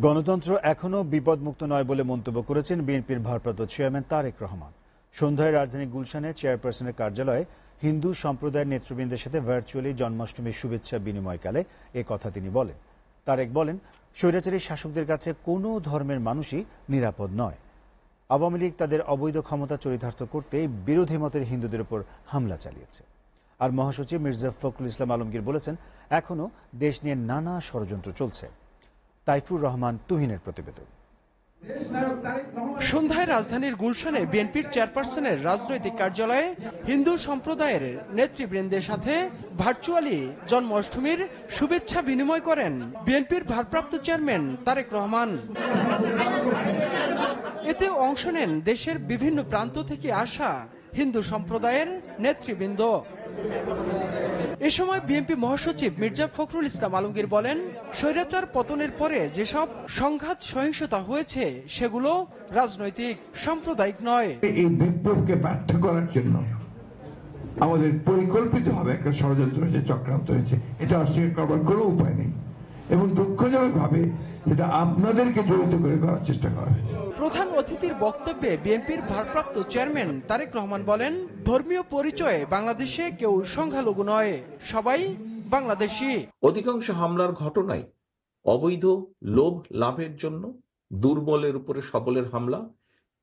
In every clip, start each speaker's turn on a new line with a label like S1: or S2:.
S1: গণতন্ত্র এখনো বিপদমুক্ত নয় বলে মন্তব্য করেছেন বিএনপির ভারপ্রাপ্ত চেয়ারম্যান তারেক রহমান। সন্ধ্যায় রাজধানী গুলশানে চেয়ারপারসনের কার্যালয়ে হিন্দু সম্প্রদায়ের নেতৃবৃন্দের সাথে ভার্চুয়ালি জন্মাষ্টমীর শুভেচ্ছা বিনিময়কালে এ কথা তিনি বলেন। তারেক বলেন, স্বৈরাচারী শাসকদের কাছে কোনো ধর্মের মানুষই নিরাপদ নয়। আওয়ামী লীগ তাদের অবৈধ ক্ষমতা চরিতার্থ করতে বিরোধী মতের হিন্দুদের উপর হামলা চালিয়েছে। আর মহাসচিব মির্জা ফখরুল ইসলাম আলমগীর বলেছেন, এখনো দেশ নিয়ে নানা ষড়যন্ত্র চলছে। তাইফুর রহমান তুহিনের প্রতিবেদন।
S2: সন্ধ্যায় রাজধানীর গুলশানে বিএনপির চেয়ারপারসনের রাজনৈতিক কার্যালয়ে হিন্দু সম্প্রদায়ের নেতৃবৃন্দের সাথে ভার্চুয়ালি জন্মাষ্টমীর শুভেচ্ছা বিনিময় করেন বিএনপির ভারপ্রাপ্ত চেয়ারম্যান তারেক রহমান। এতে অংশ নেন দেশের বিভিন্ন প্রান্ত থেকে আসা হিন্দু সম্প্রদায়ের নেতৃবৃন্দ। এ সময় বিএনপি মহাসচিব মির্জা ফখরুল ইসলাম আলমগীর বলেন, স্বৈরাচার পতনের পরে যেসব সংঘাত সহিংসতা হয়েছে সেগুলো রাজনৈতিক, সাম্প্রদায়িক নয়।
S3: এই বিপ্লবকে ব্যর্থ করার জন্য আমাদের পরিকল্পিতভাবে একটা ষড়যন্ত্র হয়েছে, চক্রান্ত হয়েছে। এটা অস্বীকার করবার কোনো উপায় নেই এবং দুঃখজনকভাবে এটা আপনাদেরকে জড়িত করে করার চেষ্টা করা হয়েছে।
S2: প্রধান অতিথির বক্তব্যে বিএনপির ভারপ্রাপ্ত চেয়ারম্যান তারেক রহমান বলেন, ধর্মীয় পরিচয়ে বাংলাদেশে কেউ সংখ্যালঘু নয়, সবাই বাংলাদেশি।
S4: অধিকাংশ হামলার ঘটনায় অবৈধ লোভ লাভের জন্য দুর্বলের উপরে সবলের হামলা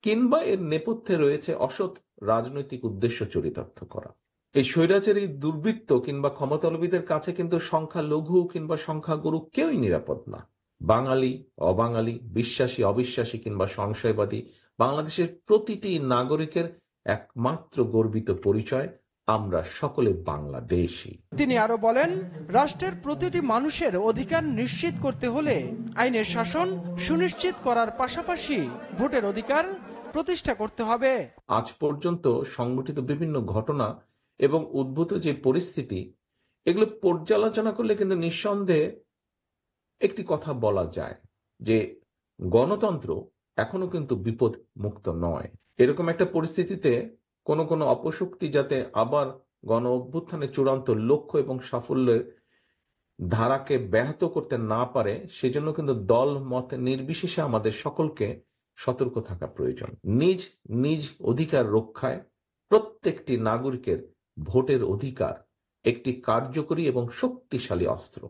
S4: কিংবা এর নেপথ্যে রয়েছে অসৎ রাজনৈতিক উদ্দেশ্য চরিতার্থ করা। এই স্বৈরাচারী দুর্বৃত্ত কিংবা ক্ষমতালোভীদের কাছে কিন্তু সংখ্যালঘু কিংবা সংখ্যাগুরু কেউই নিরাপদ না। বাঙালি, অবাঙালি, বিশ্বাসী, অবিশ্বাসী কিংবা সংশয়বাদী, বাংলাদেশের প্রতিটি নাগরিকের একমাত্র গর্বিত পরিচয়, আমরা সকলে বাংলাদেশী।
S2: তিনি আরো বলেন, রাষ্ট্রের প্রতিটি মানুষের অধিকার নিশ্চিত করতে হলে আইনের শাসন সুনিশ্চিত করার পাশাপাশি ভোটের অধিকার প্রতিষ্ঠা করতে হবে।
S4: আজ পর্যন্ত সংঘটিত বিভিন্ন ঘটনা এবং উদ্ভূত যে পরিস্থিতি, এগুলো পর্যালোচনা করলে কিন্তু নিঃসন্দেহে একটি কথা বলা যায় যে গণতন্ত্র এখনো কিন্তু বিপদ মুক্ত নয়। এরকম একটা পরিস্থিতিতে কোনো অপশক্তি যাতে আবার গণ অভ্যুত্থানের চূড়ান্ত লক্ষ্য এবং সাফল্যের ধারাকে ব্যাহত করতে না পারে, সেজন্য কিন্তু দল মত নির্বিশেষে আমাদের সকলকে সতর্ক থাকা প্রয়োজন। নিজ নিজ অধিকার রক্ষায় প্রত্যেকটি নাগরিকের ভোটের অধিকার একটি কার্যকরী এবং শক্তিশালী অস্ত্র।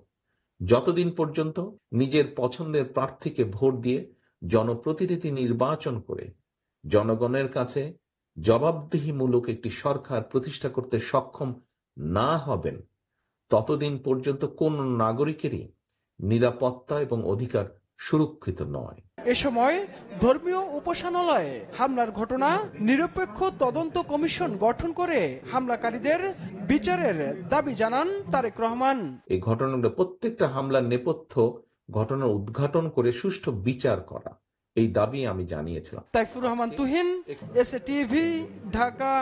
S4: যতদিন পর্যন্ত নিজের পছন্দের প্রার্থীকে ভোট দিয়ে জনপ্রতিনিধি নির্বাচন করে জনগণের কাছে জবাবদিহিমূলক একটি সরকার প্রতিষ্ঠা করতে সক্ষম না হবেন, ততদিন পর্যন্ত কোন নাগরিকেরই নিরাপত্তা এবং অধিকার সুরক্ষিত নয়।
S2: এ সময় ধর্মীয় উপাসনালয়ে হামলার ঘটনা নিরপেক্ষ তদন্ত কমিশন গঠন করে হামলাকারীদের বিচারের দাবি জানান তারেক রহমান।
S4: এই ঘটনাগুলো প্রত্যেকটা হামলার নেপথ্য ঘটনার উদ্ঘাটন করে সুষ্ঠু বিচার করা, এই দাবি আমি জানিয়েছিলাম।
S2: Taifur Rahman Tuhin, SA TV, Dhaka.